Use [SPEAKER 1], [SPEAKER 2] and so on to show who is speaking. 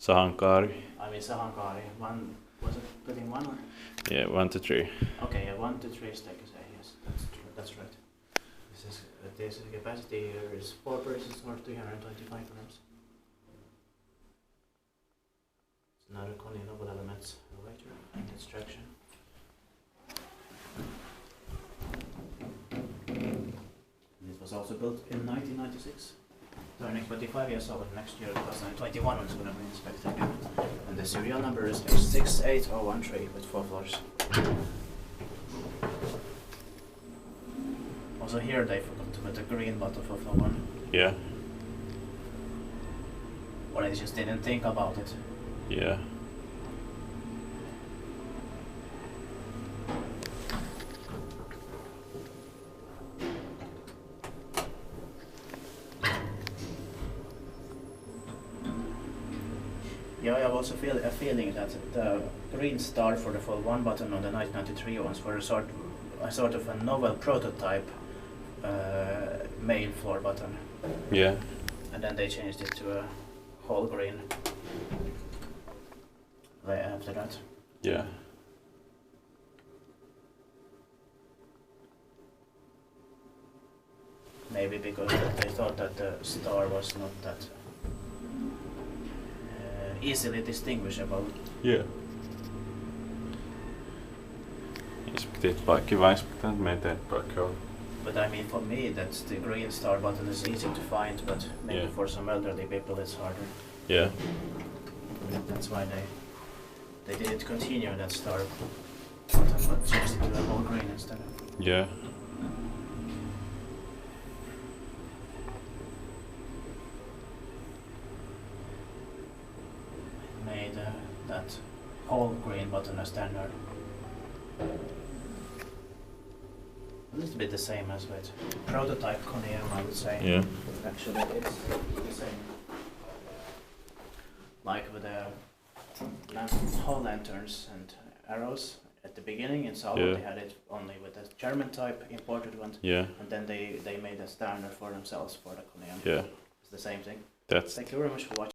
[SPEAKER 1] Sahankaari.
[SPEAKER 2] I mean Sahankaari. One was it putting one or?
[SPEAKER 1] Yeah, 1 to 3.
[SPEAKER 2] Okay, yeah, 1 to 3 stack is yes, that's true. That's right. This capacity here is 4 persons or 325 grams. It's another Kone noble elements later and extraction. And it was also built in 1996. Turning 25 years old next year, 2021 it's going to be inspected again. And the serial number is 68013 with 4 floors. Also here they forgot to put a green bottle for floor 1.
[SPEAKER 1] Yeah.
[SPEAKER 2] Or they just didn't think about it.
[SPEAKER 1] Yeah.
[SPEAKER 2] Yeah, I have also a feeling that the green star for the full 1 button on the 1993 ones were a sort of a novel prototype main floor button.
[SPEAKER 1] Yeah.
[SPEAKER 2] And then they changed it to a whole green after that.
[SPEAKER 1] Yeah.
[SPEAKER 2] Maybe because they thought that the star was not that easily distinguishable.
[SPEAKER 1] Yeah. Inspekteet vaan inspektoinnit meitä eteenpäin.
[SPEAKER 2] But I mean, for me, that's the green star button is easy to find, but maybe for some elderly people it's harder.
[SPEAKER 1] Yeah.
[SPEAKER 2] That's why they didn't continue that star button, but changed it to the whole green instead.
[SPEAKER 1] Yeah.
[SPEAKER 2] Made that whole green button a standard. A little bit the same as with prototype Kone, I would say.
[SPEAKER 1] Yeah.
[SPEAKER 2] Actually, it's the same. Like with the hall lanterns and arrows at the beginning in Salo, they had it only with the German type imported one.
[SPEAKER 1] Yeah.
[SPEAKER 2] And then they made a standard for themselves for the Kone.
[SPEAKER 1] Yeah.
[SPEAKER 2] It's the same thing.
[SPEAKER 1] That's
[SPEAKER 2] Thank you very much for watching.